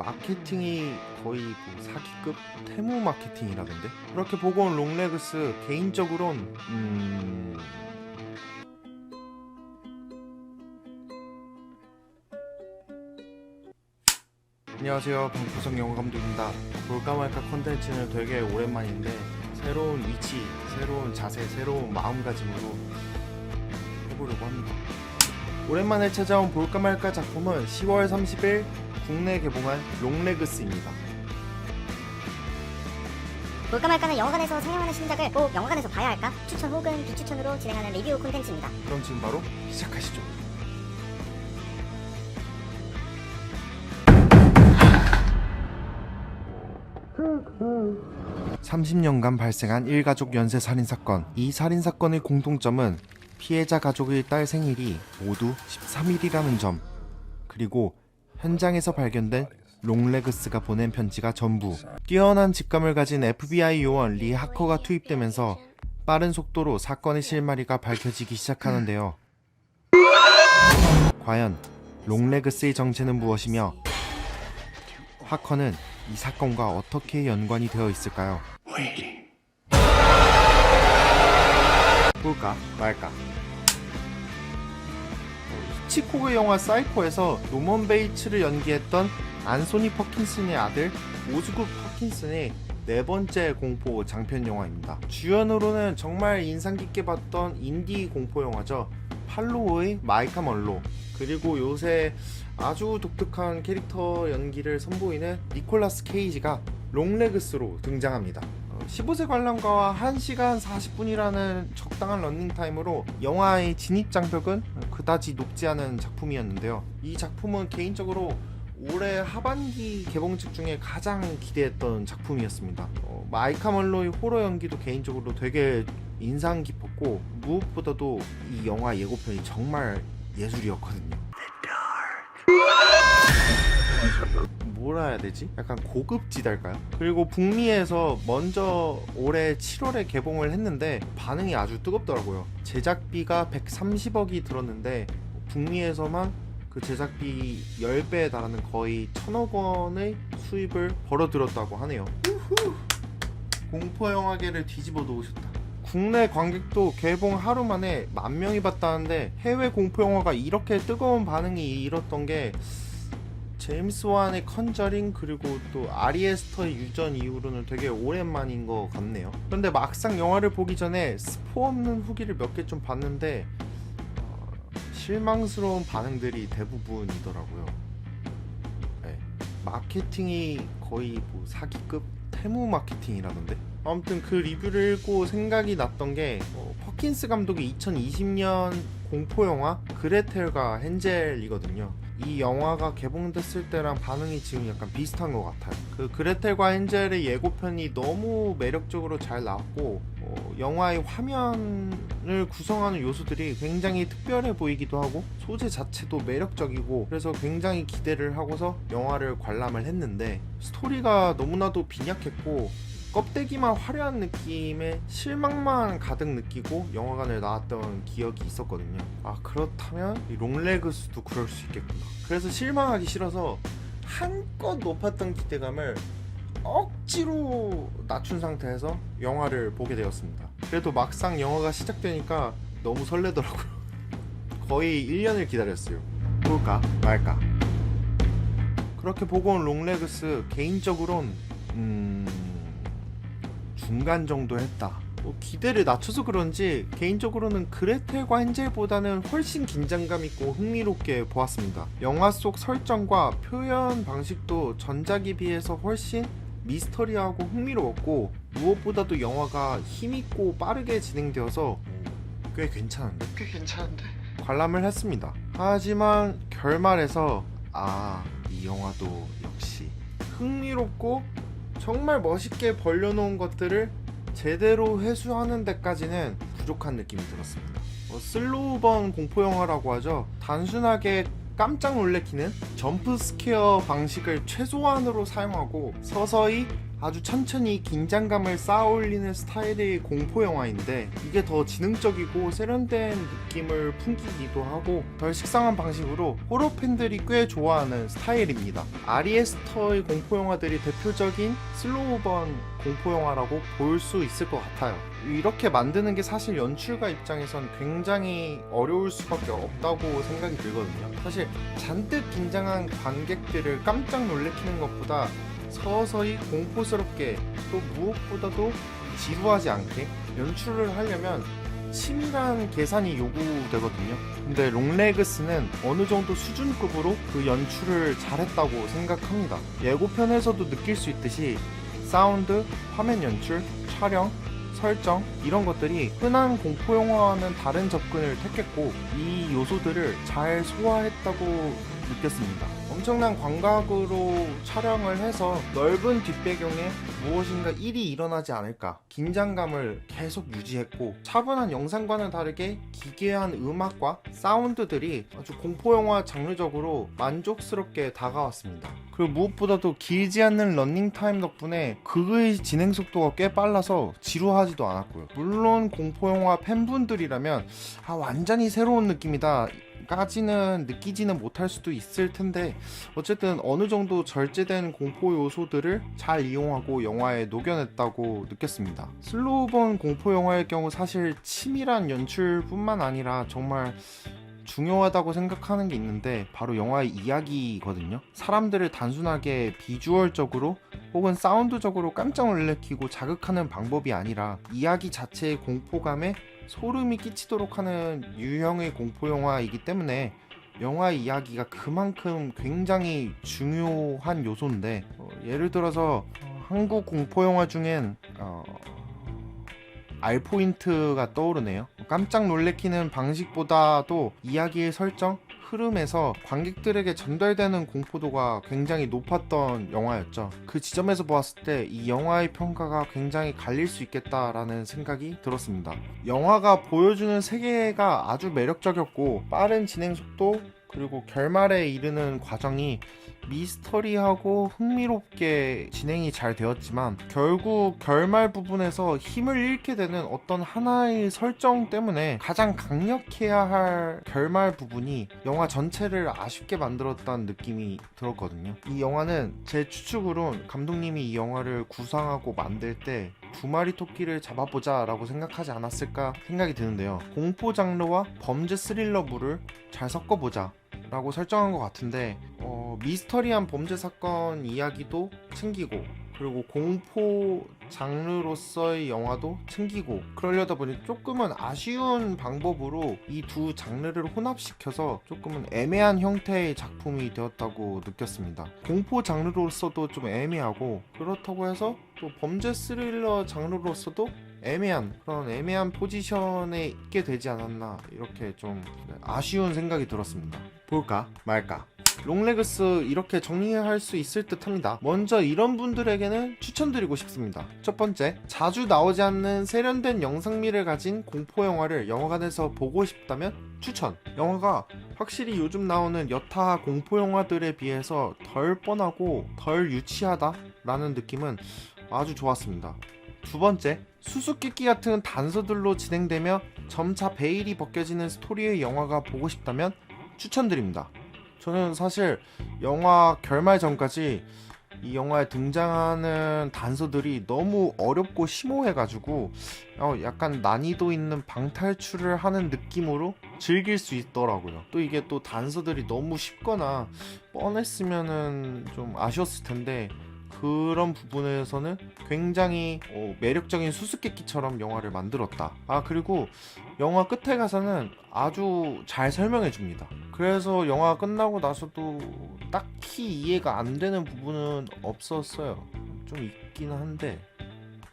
마케팅이 거의 뭐 사기급 테무 마케팅이라던데. 그렇게 보고 온 롱레그스 개인적으론 안녕하세요, 방구석 영화감독입니다. 볼까 말까 콘텐츠는 되게 오랜만인데 새로운 위치, 새로운 자세, 새로운 마음가짐으로 해보려고 합니다. 오랜만에 찾아온 볼까 말까 작품은 10월 30일 국내 개봉한 롱레그스입니다. 볼까 말까는 영화관에서 상영하는 신작을 꼭 영화관에서 봐야 할까? 추천 혹은 비추천으로 진행하는 리뷰 콘텐츠입니다. 그럼 지금 바로 시작하시죠. (30년간) 발생한 일가족 연쇄 살인사건. 이 살인사건의 공통점은 피해자 가족의 딸 생일이 모두 13일이라는 점, 그리고 현장에서 발견된 롱레그스가 보낸 편지가 전부. 뛰어난 직감을 가진 FBI 요원 리 하커가 투입되면서 빠른 속도로 사건의 실마리가 밝혀지기 시작하는데요. 과연 롱레그스의 정체는 무엇이며 하커는 이 사건과 어떻게 연관이 되어 있을까요? 볼까 말까. 히치콕의 영화 사이코에서 노먼 베이츠를 연기했던 안소니 퍼킨슨의 아들 오즈굿 퍼킨슨의 네 번째 공포 장편 영화입니다. 주연으로는 정말 인상 깊게 봤던 인디 공포 영화죠. 팔로우의 마이카 멀로, 그리고 요새 아주 독특한 캐릭터 연기를 선보이는 니콜라스 케이지가 롱레그스로 등장합니다. 15세 관람가와 1시간 40분이라는 적당한 런닝타임으로 영화의 진입장벽은 그다지 높지 않은 작품이었는데요. 이 작품은 개인적으로 올해 하반기 개봉작 중에 가장 기대했던 작품이었습니다. 마이카 멀로의 호러 연기도 개인적으로 되게 인상 깊었고, 무엇보다도 이 영화 예고편이 정말 예술이었거든요. 뭐라 해야 되지? 약간 고급지달까요? 그리고 북미에서 먼저 올해 7월에 개봉을 했는데 반응이 아주 뜨겁더라고요. 제작비가 130억이 들었는데 북미에서만 그 제작비 10배에 달하는 거의 1000억 원의 수입을 벌어들였다고 하네요. 우후! 공포영화계를 뒤집어 놓으셨다. 국내 관객도 개봉 하루 만에 10,000명이 봤다는데 해외 공포영화가 이렇게 뜨거운 반응이 일었던 게 제임스 완의 컨저링, 그리고 또 아리 에스터의 유전 이후로는 되게 오랜만인 것 같네요. 그런데 막상 영화를 보기 전에 스포 없는 후기를 몇 개 좀 봤는데 실망스러운 반응들이 대부분이더라고요. 네, 마케팅이 거의 뭐 사기급 테무 마케팅이라던데. 아무튼 그 리뷰를 읽고 생각이 났던 게 퍼킨스 감독의 2020년 공포영화 그레텔과 헨젤이거든요. 이 영화가 개봉됐을 때랑 반응이 지금 약간 비슷한 것 같아요. 그 그레텔과 헨젤의 예고편이 너무 매력적으로 잘 나왔고, 영화의 화면을 구성하는 요소들이 굉장히 특별해 보이기도 하고 소재 자체도 매력적이고, 그래서 굉장히 기대를 하고서 영화를 관람을 했는데 스토리가 너무나도 빈약했고 껍데기만 화려한 느낌의 실망만 가득 느끼고 영화관을 나왔던 기억이 있었거든요. 아, 그렇다면 이 롱레그스도 그럴 수 있겠구나. 그래서 실망하기 싫어서 한껏 높았던 기대감을 억지로 낮춘 상태에서 영화를 보게 되었습니다. 그래도 막상 영화가 시작되니까 너무 설레더라고요. 거의 1년을 기다렸어요. 볼까 말까. 그렇게 보고 온 롱레그스 개인적으론 중간 정도 했다. 기대를 낮춰서 그런지 개인적으로는 그레텔과 헨젤보다는 훨씬 긴장감 있고 흥미롭게 보았습니다. 영화 속 설정과 표현 방식도 전작에 비해서 훨씬 미스터리하고 흥미로웠고, 무엇보다도 영화가 힘있고 빠르게 진행되어서 꽤 괜찮은데? 관람을 했습니다. 하지만 결말에서 이 영화도 역시 흥미롭고 정말 멋있게 벌려놓은 것들을 제대로 회수하는 데까지는 부족한 느낌이 들었습니다. 슬로우번 공포영화라고 하죠. 단순하게 깜짝 놀래키는 점프 스퀘어 방식을 최소한으로 사용하고 서서히 아주 천천히 긴장감을 쌓아올리는 스타일의 공포 영화인데 이게 더 지능적이고 세련된 느낌을 풍기기도 하고 덜 식상한 방식으로 호러 팬들이 꽤 좋아하는 스타일입니다. 아리에스터의 공포 영화들이 대표적인 슬로우 번 공포 영화라고 볼 수 있을 것 같아요. 이렇게 만드는 게 사실 연출가 입장에선 굉장히 어려울 수밖에 없다고 생각이 들거든요. 사실 잔뜩 긴장한 관객들을 깜짝 놀래키는 것보다 서서히 공포스럽게 또 무엇보다도 지루하지 않게 연출을 하려면 치밀한 계산이 요구되거든요. 근데 롱레그스는 어느 정도 수준급으로 그 연출을 잘했다고 생각합니다. 예고편에서도 느낄 수 있듯이 사운드, 화면 연출, 촬영, 설정 이런 것들이 흔한 공포 영화와는 다른 접근을 택했고 이 요소들을 잘 소화했다고 느꼈습니다. 엄청난 광각으로 촬영을 해서 넓은 뒷배경에 무엇인가 일이 일어나지 않을까 긴장감을 계속 유지했고 차분한 영상과는 다르게 기괴한 음악과 사운드들이 아주 공포영화 장르적으로 만족스럽게 다가왔습니다. 그리고 무엇보다도 길지 않는 러닝타임 덕분에 극의 진행 속도가 꽤 빨라서 지루하지도 않았고요. 물론 공포영화 팬분들이라면 완전히 새로운 느낌이다 까지는 느끼지는 못할 수도 있을 텐데 어쨌든 어느 정도 절제된 공포 요소들을 잘 이용하고 영화에 녹여냈다고 느꼈습니다. 슬로우번 공포 영화의 경우 사실 치밀한 연출뿐만 아니라 정말 중요하다고 생각하는 게 있는데 바로 영화의 이야기거든요. 사람들을 단순하게 비주얼적으로 혹은 사운드적으로 깜짝 놀래키고 자극하는 방법이 아니라 이야기 자체의 공포감에 소름이 끼치도록 하는 유형의 공포영화이기 때문에 영화의 이야기가 그만큼 굉장히 중요한 요소인데 예를 들어서 한국 공포영화 중엔 알포인트가 떠오르네요. 깜짝 놀래키는 방식보다도 이야기의 설정, 흐름에서 관객들에게 전달되는 공포도가 굉장히 높았던 영화였죠. 그 지점에서 보았을 때 이 영화의 평가가 굉장히 갈릴 수 있겠다라는 생각이 들었습니다. 영화가 보여주는 세계가 아주 매력적이었고 빠른 진행 속도 그리고 결말에 이르는 과정이 미스터리하고 흥미롭게 진행이 잘 되었지만 결국 결말 부분에서 힘을 잃게 되는 어떤 하나의 설정 때문에 가장 강력해야 할 결말 부분이 영화 전체를 아쉽게 만들었다는 느낌이 들었거든요. 이 영화는 제 추측으론 감독님이 이 영화를 구상하고 만들 때 두 마리 토끼를 잡아보자 라고 생각하지 않았을까 생각이 드는데요. 공포 장르와 범죄 스릴러물을 잘 섞어보자 라고 설정한 것 같은데 미스터리한 범죄 사건 이야기도 챙기고 그리고 공포 장르로서의 영화도 챙기고 그러려다 보니 조금은 아쉬운 방법으로 이 두 장르를 혼합시켜서 조금은 애매한 형태의 작품이 되었다고 느꼈습니다. 공포 장르로서도 좀 애매하고 그렇다고 해서 또 범죄 스릴러 장르로서도 애매한 그런 애매한 포지션에 있게 되지 않았나 이렇게 좀 아쉬운 생각이 들었습니다. 볼까 말까 롱레그스 이렇게 정리할 수 있을 듯 합니다. 먼저 이런 분들에게는 추천드리고 싶습니다. 첫 번째, 자주 나오지 않는 세련된 영상미를 가진 공포영화를 영화관에서 보고 싶다면 추천. 영화가 확실히 요즘 나오는 여타 공포영화들에 비해서 덜 뻔하고 덜 유치하다 라는 느낌은 아주 좋았습니다. 두 번째, 수수께끼 같은 단서들로 진행되며 점차 베일이 벗겨지는 스토리의 영화가 보고 싶다면 추천드립니다. 저는 사실 영화 결말 전까지 이 영화에 등장하는 단서들이 너무 어렵고 심오해가지고 약간 난이도 있는 방탈출을 하는 느낌으로 즐길 수 있더라고요. 또 이게 또 단서들이 너무 쉽거나 뻔했으면은 좀 아쉬웠을 텐데 그런 부분에서는 굉장히 매력적인 수수께끼처럼 영화를 만들었다. 그리고 영화 끝에 가서는 아주 잘 설명해 줍니다. 그래서 영화 끝나고 나서도 딱히 이해가 안 되는 부분은 없었어요. 좀 있긴 한데.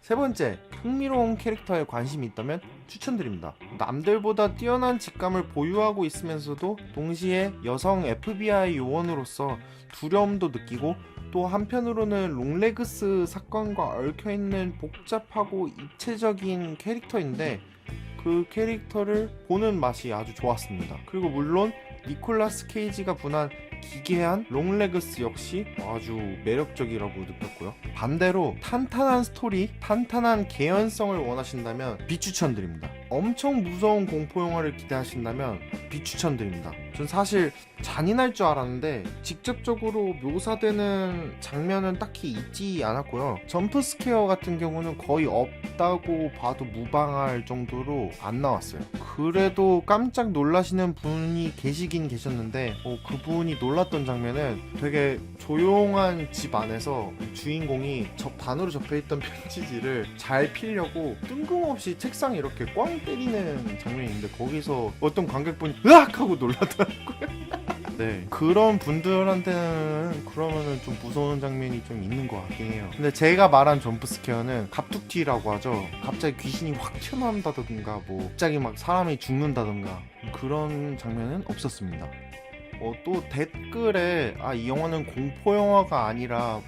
세 번째, 흥미로운 캐릭터에 관심이 있다면 추천드립니다. 남들보다 뛰어난 직감을 보유하고 있으면서도 동시에 여성 FBI 요원으로서 두려움도 느끼고 또 한편으로는 롱레그스 사건과 얽혀있는 복잡하고 입체적인 캐릭터인데 그 캐릭터를 보는 맛이 아주 좋았습니다. 그리고 물론 니콜라스 케이지가 분한 기괴한 롱레그스 역시 아주 매력적이라고 느꼈고요. 반대로 탄탄한 스토리, 탄탄한 개연성을 원하신다면 비추천드립니다. 엄청 무서운 공포 영화를 기대하신다면 비추천드립니다. 전 사실 잔인할 줄 알았는데 직접적으로 묘사되는 장면은 딱히 있지 않았고요. 점프 스퀘어 같은 경우는 거의 없다고 봐도 무방할 정도로 안 나왔어요. 그래도 깜짝 놀라시는 분이 계시긴 계셨는데 그분이 놀랐던 장면은 되게 조용한 집 안에서 주인공이 단으로 접혀있던 편지지를 잘 피려고 뜬금없이 책상에 이렇게 꽝 때리는 장면이 있는데 거기서 어떤 관객분이 으악! 하고 놀라더라고요. 네, 그런 분들한테는 그러면은 좀 무서운 장면이 좀 있는 것 같긴 해요. 근데 제가 말한 점프스퀘어는 갑툭튀라고 하죠. 갑자기 귀신이 확 튀어나온다던가 갑자기 막 사람이 죽는다던가 그런 장면은 없었습니다. 또 댓글에 이 영화는 공포 영화가 아니라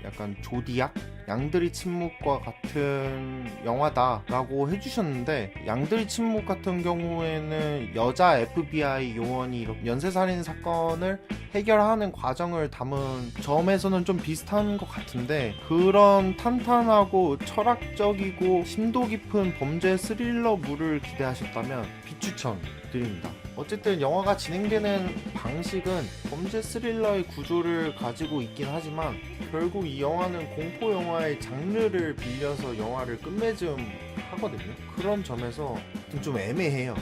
약간 조디악? 양들의 침묵과 같은 영화다라고 해주셨는데, 양들의 침묵 같은 경우에는 여자 FBI 요원이 이렇게 연쇄살인 사건을 해결하는 과정을 담은 점에서는 좀 비슷한 것 같은데, 그런 탄탄하고 철학적이고 심도 깊은 범죄 스릴러물을 기대하셨다면 비추천 드립니다. 어쨌든 영화가 진행되는 방식은 범죄 스릴러의 구조를 가지고 있긴 하지만 결국 이 영화는 공포 영화의 장르를 빌려서 영화를 끝맺음하거든요. 그런 점에서 좀 애매해요.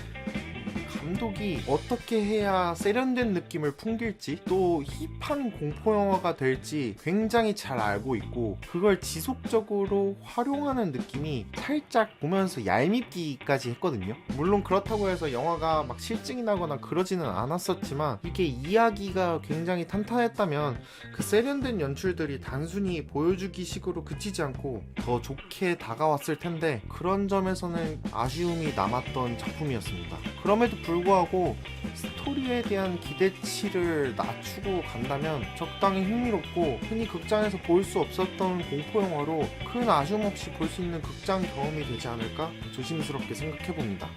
감독이 어떻게 해야 세련된 느낌을 풍길지, 또 힙한 공포 영화가 될지 굉장히 잘 알고 있고, 그걸 지속적으로 활용하는 느낌이 살짝 보면서 얄밉기까지 했거든요. 물론 그렇다고 해서 영화가 막 실증이 나거나 그러지는 않았었지만, 이게 이야기가 굉장히 탄탄했다면 그 세련된 연출들이 단순히 보여주기 식으로 그치지 않고 더 좋게 다가왔을 텐데, 그런 점에서는 아쉬움이 남았던 작품이었습니다. 그럼에도 불구하고 스토리에 대한 기대치를 낮추고 간다면 적당히 흥미롭고 흔히 극장에서 볼 수 없었던 공포 영화로 큰 아쉬움 없이 볼 수 있는 극장 경험이 되지 않을까 조심스럽게 생각해 봅니다.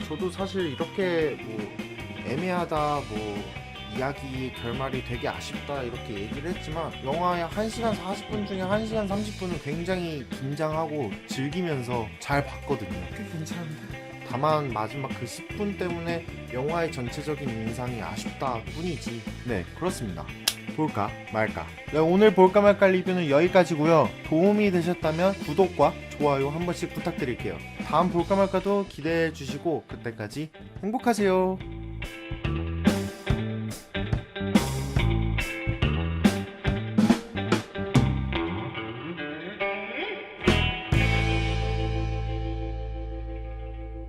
저도 사실 이렇게 애매하다, 이야기 결말이 되게 아쉽다 이렇게 얘기를 했지만, 영화의 1시간 40분 중에 1시간 30분은 굉장히 긴장하고 즐기면서 잘 봤거든요. 꽤 괜찮은데, 다만 마지막 그 10분 때문에 영화의 전체적인 인상이 아쉽다 뿐이지. 네, 그렇습니다. 볼까 말까. 네, 오늘 볼까 말까 리뷰는 여기까지고요. 도움이 되셨다면 구독과 좋아요 한 번씩 부탁드릴게요. 다음 볼까 말까도 기대해 주시고 그때까지 행복하세요.